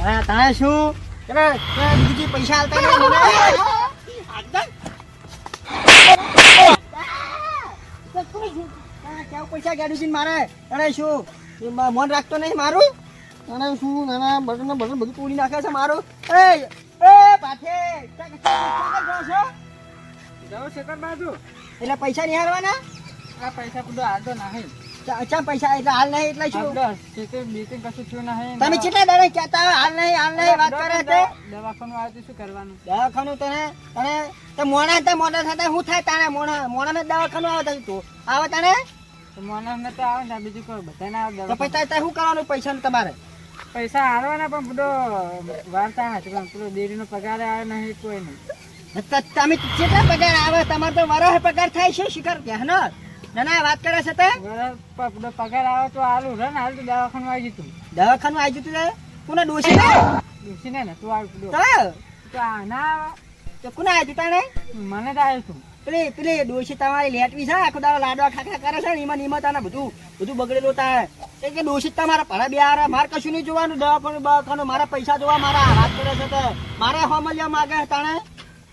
હા તાણે શું એટલે બીજી પૈસા આલતા નહીં મને કેવું પૈસા ગાડી મારે તાણે શું મન રાખતો નહીં મારું તાણે શું નાના બટન બધું તોડી નાખે છે મારું એ પાછે જાવ શેકર બાજુ એટલે પૈસા નહીં હારવાના આ પૈસા બધું હાલતો નહીં ચા પૈસા એટલે હાલ નહીં એટલે શું મીટિંગ કશું થયું નહીં તમે કેટલા દાડે કહેતા હાલ નહીં વાત કરે છે દવાખાનું આવે શું કરવાનું દવાખાનું તને મોણા થતા શું થાય તાણે મોણા ને દવાખાનું આવે તું આવે તાણે મને તો આવે ને બીજું કોઈ બધાને આવે તો પછી શું કરવાનું પૈસા તમારે પૈસા હાલવાના પણ બધો વાર્તા હતી પણ પેલો દેરીનો પગાર આવે નહીં કોઈ નહીં તમે કેટલા પગાર આવે તમારે તો વરસ પગાર થાય છે શિખર ક્યાં ના વાત કરે છે તે પગાર આવે તો હાલું રે ને હાલ તો દવાખાનું આવી જતું દવાખાનું આવી જતું કોને ડોસી ને ને તું આવી તો ના આવે તો કોને આવી તાણે મને તો આવ્યું તું પેલી ડોસી તમારી લેટવી છે આખો દાડો લાડવા ખાખા કરે છે ને એમાં તાને બધું બગડેલું થાય કે ડોસી તમારા ભરા બે હારે મારે કશું નહીં જોવાનું દવાખાનું મારા પૈસા જોવા મારા વાત કરે છે તે મારે હોમલ્યા માગે તાણે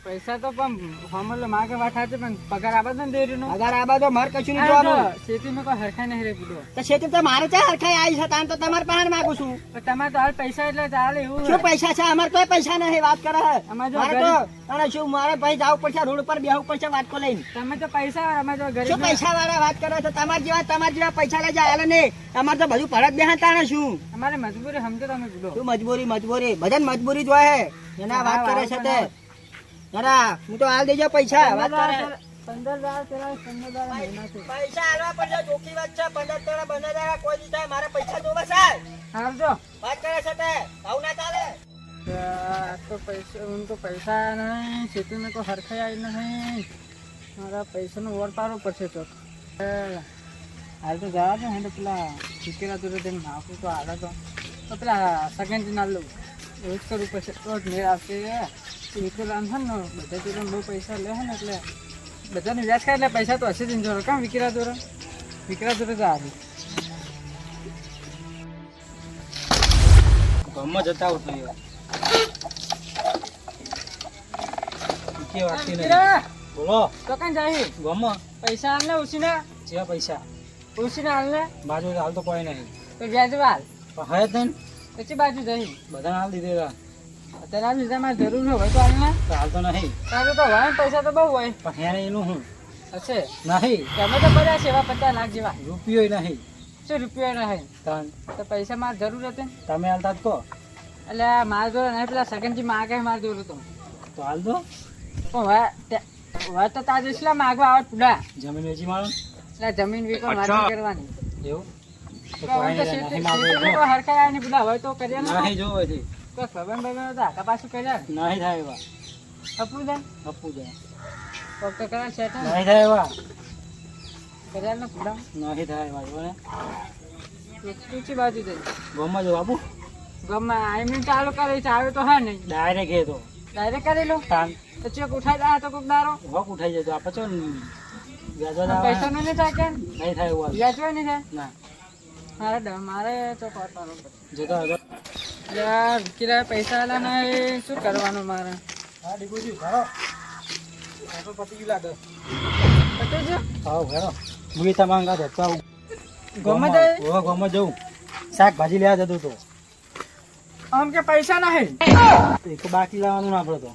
પૈસા તો પણ હોમલ માગે વાત છે પણ પગાર આબાદ ને દેરીનો પગાર આબાદ મારે કશું નહીં જોવાનું ખેતીમાં કોઈ હરખાઈ નહીં રે પૂરો તો ખેતી તો મારે ચા હરખાઈ આવી છે તાન તો તમારે પાસે માંગુ છું તમારે તો હાલ પૈસા એટલે ચાલે એવું શું પૈસા છે અમારે કોઈ પૈસા નહીં વાત કરે અમારે શું મારે ભાઈ જવું પડશે રોડ પર બેહવું પડશે વાત કો લઈને તમે તો પૈસા અમે તો ગરીબ શું પૈસા વાળા વાત કરે છે તમારા જેવા પૈસા લઈ જાય નહીં અમારે તો બધું ભરત બેહા તાણે શું અમારે મજબૂરી સમજો તમે પૂરો શું મજબૂરી બધાને મજબૂરી જોય એના વાત કરે છે તે જરા હું તો હાલ દેજો પૈસા વાત કરે 15,000 પૈસા હાલવા પડશે ચોખ્ખી વાત છે 15,000 15,000 કોઈ દી થાય મારે પૈસા જોવે છે હાલજો વાત કરે છે તે આવું ના ચાલે તો પૈસા નહીં ખેતીમાં કોઈ હરખાઈ આવી નહીં મારા પૈસાનો વોર પાડવો પડશે તો હાલ તો જવા દે ને પેલા શીખેલા તો તેને નાખું તો હાલ તો પેલા સેકન્ડ ના લઉં એવું જ કરવું પડશે તો જ મેળ આવશે વિકેલા છે ને બધા જોડે બહુ પૈસા લે છે ને એટલે બધાને વ્યાજ ખાય એટલે પૈસા તો હશે જ જોડે કામ વિકેલા જોડે તો આવી ગામમાં જતા આવતો બોલો તો કઈ જાય ગામમાં પૈસા હાલ ને ઉછીને જેવા પૈસા હાલ ને બાજુ હાલ તો કોઈ નહીં તો વ્યાજ હાલ પણ હે જ નહીં પછી બાજુ જઈ બધાને હાલ દીધેલા અત્યારે આ લીધા મારે જરૂર હોય તો હાલ ને તો હાલ તો નહીં તારું તો હોય પૈસા તો બહુ હોય પણ હે એનું હું હશે નહીં તમે તો બધા છે એવા 50 લાખ જેવા રૂપિયો નહીં શું રૂપિયા રહે તાન તો પૈસા મારે જરૂર હતી ને તમે હાલતા જ કહો એટલે મારા જોડે નહીં પેલા સગનજી માગે મારે જોડે તો હાલ દો પણ હવે તો તાજ એટલા માગવા આવે પૂડા જમીન વેચી મારો એટલે જમીન વેચો મારી કરવાની એવું તો તો હવે તો કોઈ નહીં ખેતીમાં કોઈ હરખાઈ આવે ને પેલા હવે તો કર્યા ને નહીં જોવો હજી કોઈ ખબર તો આખા પાછું કર્યા નહીં થાય એવા અપરું જાય આપવું જાય કોક તો કર્યા છે નહીં થાય એવા કર્યા ને પૂડા નહીં થાય એવા જો ને ઊંચી બાજુ જઈ ગામમાં જો બાપુ ગમે આઈમી ચાલુ કરી છે આવે તો હે નહીં ડાયરેક્ટ એ તો ડાયરેક્ટ કરી લો તાન તો ચેક ઉઠાઈ જાય તો કોક દારો વક ઉઠાઈ જાય તો આપણે ચો વ્યાજવા પૈસા નો નહીં થાય કે નહીં થાય એવું વ્યાજવા નહીં થાય ના મારે તો કરવાનું જતો હતો યાર કિરાય પૈસા આલા નહીં શું કરવાનું મારે હા ડીપુજી ઘરો તો પતી ગયું લાગે પતી ગયું હા ઘરો મુલી તમાંગા તો ચાવ ગમે જાય ઓ ગમે જવું શાકભાજી લેવા જતો તો આમ કે પૈસા નહીં એક બાકી લાવવાનું ના પડે તો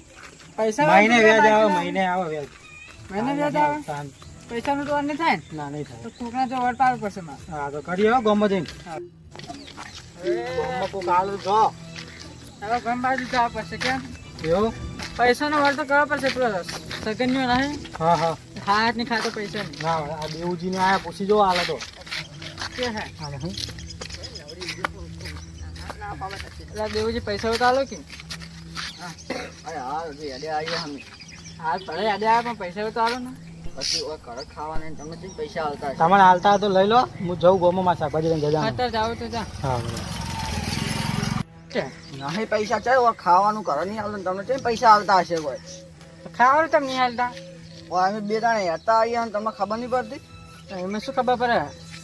પૈસા મહિને વ્યાજ આવે મહિને આવે વ્યાજ મહિને વ્યાજ આવે તાન પૈસા નું તો નહીં થાય ને ના નહીં થાય તો કોકના તો વટ પાડવું પડશે મારે હા તો કરીએ હો ગમે જઈને ગમે કોક આલું જો હવે ગમ બાજુ જવા પડશે કેમ એવું પૈસા નો વટ તો કરવા પડશે પેલો સગન્યો નહીં હા હા હાથ ની ખાતો પૈસા નહીં ના આ દેવજીને આયા પૂછી જો હાલે તો કે હે હાલે હું એટલે દેવુજી પૈસા ઉતારો કે હાલ ભલે યાદે આવે પણ પૈસા ઉતારો ને પછી કડક ખાવાના તમે પૈસા આવતા તમારે હાલતા હોય તો લઈ લો હું જઉં ગોમાં શાકભાજી લઈને જજા અત્યારે જાવ તો જા હા નહીં પૈસા ચાલો ખાવાનું ઘરે નહીં આવતું તમને કેમ પૈસા આવતા હશે કોઈ ખાવાનું તમે નહીં હાલતા અમે બે ત્રણ હતા અહીંયા તમને ખબર નહીં પડતી એમાં શું ખબર પડે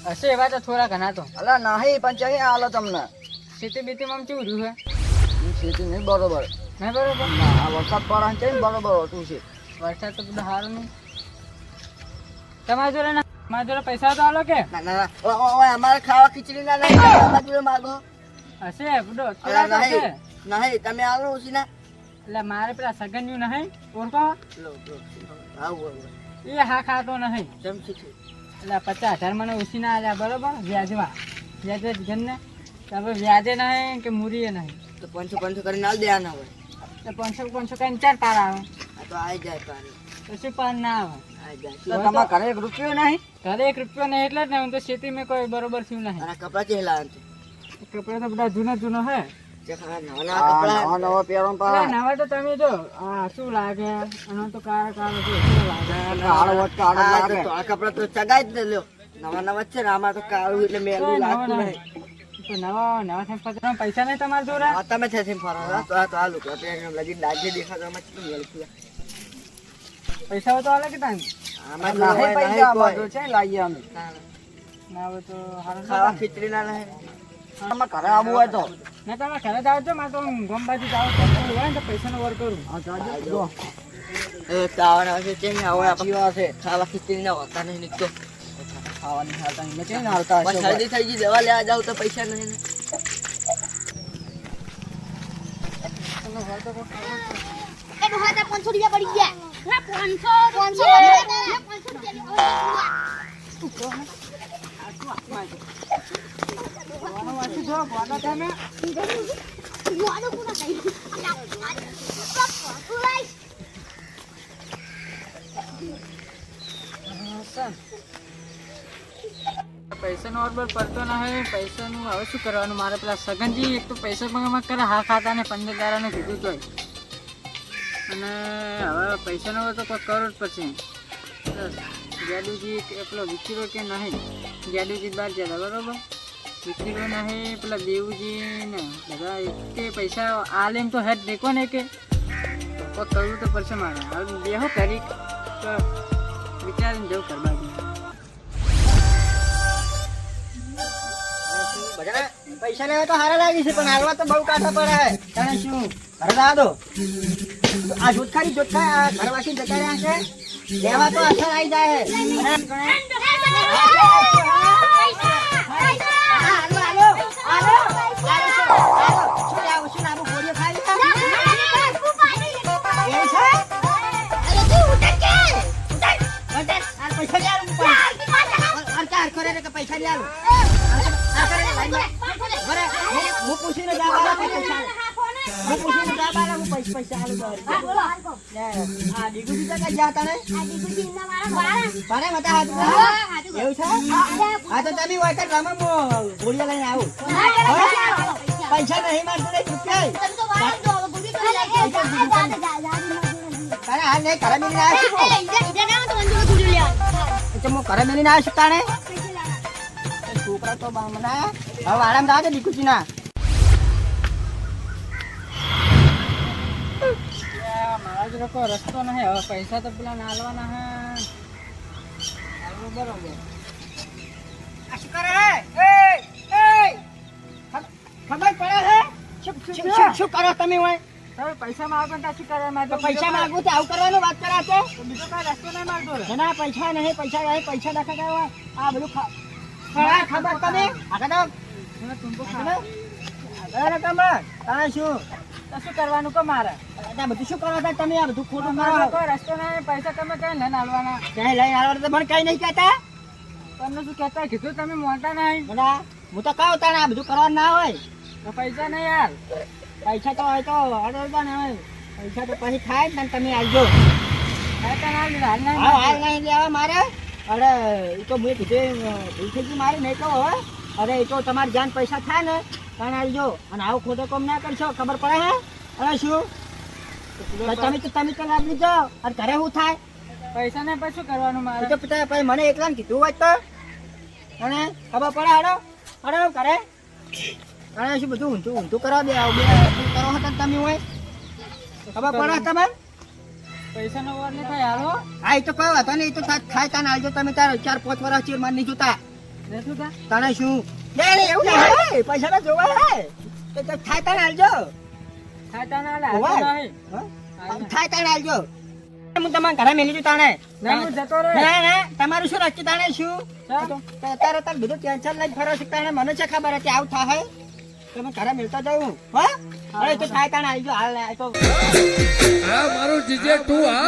હશે એવા તો થોડા ઘણા તો અલા નહીં પણ ચાહી આલો તમને ખેતી બેતીમાં કેવું રહ્યું ખેતી નહીં બરોબર. નહીં બરોબર ના, આ વરસાદ પડે છે ને બરોબર હોતું છે. વરસાદ તો બધું સારું નહીં. તમારા જોડે ના મારા જોડે પૈસા તો આલો કે ના ના ના. ઓય અમારે ખાવા ખીચડી ના નહીં અમારા જોડે માગો. હશે બધું અલા, કેટલા તો હશે. નહીં તમે આલો ઓછી ના. એટલે મારે પેલા સગન્યું નહીં ઓળખો લો આવું એ હા ખાતો નહીં. જમશી છે. એટલે 50,000 મને ઓછી ના આલ્યા બરોબર વ્યાજમાં વ્યાજ જ ઘરને તો હવે વ્યાજે નહીં કે મૂરીએ નહીં તો 500 કરીને આલ દેવાના હોય. એટલે 500 કરીને 4 પાર આવે આ તો આવી જાય પાણી. પછી પાર ના આવે. આવી જાય. તો તમારા ઘરે એક રૂપિયો નહીં? ઘરે 1 રૂપિયો નહીં એટલે જ ને હું તો ખેતી મેં કોઈ બરોબર થયું નહીં. અને કપડા ચેલા હતા? કપડા તો બધા જૂના હે. નવા નવા પહેરવા અલા, નવા તો તમે જો આ શું લાગે આનો તો કાળો છે શું લાગે કપડા તો ચગાઈ જ ને લ્યો. નવા નવા જ છે ને આમાં તો કાળું એટલે મેલું લાગતું નહીં. તો નવા થાય પછી પૈસા નહીં તમારા જોડે હા, તમે છે ફરો તો આ લોકો લગી લાગે દેખાતો આમાં કેટલું મેલું પૈસા હોય તો અલગ તાન આમાં નહીં પૈસા અમારા જોડે છે લાવીએ અમે. ના હોય તો હારું ખાવા ખીચડી ના નહીં. આમાં ઘરે આવવું હોય તો ના તમે ઘરે જાવ છો મારે તો ગમ બાજુ જાવ હોય ને તો પૈસાનો વર કરું. તાવણ આવે છે ને હવે આપણે છે ખાવા ખીચડી ના હોતા નહીં નીકળતો. ખાવાની ખાતા નહીં કેમ હાલતા હશે. શરદી થઈ ગઈ દવા લેવા જાવ તો પૈસા નહીં ને. એ ડોહા તા 500 રૂપિયા પડી ગયા. ના 500 વાંચી જો બોલા તમે પૈસાનો ઓર્ડર પડતો નહીં. પૈસાનું હવે શું કરવાનું મારે પેલા સગનજી એક તો પૈસા પણ કરે હા ખાતા ને 15,000 કીધું તોય અને હવે પૈસાનો તો કોઈ કરવું જ પડશે. ગેડુજી પેલો વિચીરો કે નહીં ગેડુજી બહાર જતા બરોબર વિચીરો નહીં પેલા દેવુજી ને બધા કે પૈસા આલે એમ તો હેડ દેખો ને કે કોઈ કરવું તો પડશે મારે. હવે બેહો કરી તો વિચારીને જવું કરવા દે. બધાને પૈસા લેવા તો હારા લાગી છે પણ હાલવા તો બહુ કાઠા પડે. તને શું ઘરે જવા દો. આ જોતખારી ઘરવાસી જતા રહ્યા છે લેવા તો અસર આવી જાય. પૈસા લે હું પૂછીને પૈસા આ દીકરી ક્યાં ગયા તને પારે મતા હાથ એવું છે. હા તો તમે હોય તો રમે ગોળીઓ લઈને આવું. પૈસા નહીં મારતું નહીં ચૂક્યા તારે હાલ નહીં ઘરે મેલીને આવ્યો હું ઘરે મેલીને આવ્યો છું તાણે છોકરા તો બામના હવે આરામ દાદા દીકુજી ના મારા જોડે કોઈ રસ્તો નહીં. હવે પૈસા તો પેલા નાલવાના હે બરોબર. શું કરે ખબર પડે છે શું કરો તમે હોય તમે પૈસા માંગો ને શું કરે મારે તો પૈસા માંગુ તો આવું કરવાનું વાત કરા છે. બીજો કઈ રસ્તો નહીં મારતો ના પૈસા નહીં પૈસા દાખા કરવા આ બધું ખબર તમે આગળ તુંબો તારે શું શું કરવાનું કે મારે આ બધું શું કરો છો તમે આ બધું ખોટું કરો કોઈ રસ્તો નહીં. પૈસા તમે કઈ લઈને આલવાના ક્યાંય લઈને આવડે તો મને કઈ નહીં કહેતા. તમને શું કહેતા કીધું તમે મોટા નહીં બધા હું તો કહું તારે આ બધું કરવાનું ના હોય. તો પૈસા નહીં યાર. પૈસા તો હોય તો અડોડતા ને હોય પૈસા તો પછી થાય ને તમે આવજો. હાલ નહીં લેવા મારે અરે એ તો મેં કીધું ભૂલ થઈ ગઈ મારી નહીં કહો હવે અરે એ તો તમારી જાન પૈસા થાય ને ત્યાં આવજો અને આવું ખોટો કામ ના કરશો ખબર પડે હે. અરે શું તમે તો લાભ લીધો અને ઘરે શું થાય પૈસા ને પછી શું કરવાનું મારે એ તો પિતા પછી મને એકલા કીધું હોય તો અને ખબર પડે હડો કરે અરે શું બધું ઊંધું કરવા દે આવું કરો હતા તમે હોય ખબર પડે તમે પૈસા નો વાર નહીં થાય હાલો. હા એ તો કયો હતો ને એ તો થાય તાને આવજો તમે તાર 4-5 વર્ષ ચીરમાં નહીં જોતા શું તા તને શું એવું નહીં પૈસા ના જોવા હે તો થાય તાને આવજો થાય તાને હાલે, હોવે. હાલતો નહીં. હા? થાય તાણે આવજો હું તમારા ઘરે મેલી દઉં તાણે ના, હું જતો રહે. ના ના તમારું શું રાખી તાણે શું ચાલ. અત્યારે બધું ટેન્શન લઈને ફરો છો તાણે મને છે ખબર હતી આવું થાય તમે ઘરે મેળતા જવું હા હવે તો થાય તાણે આવી ગયો હાલ ને આ તો આ મારું જીજે તું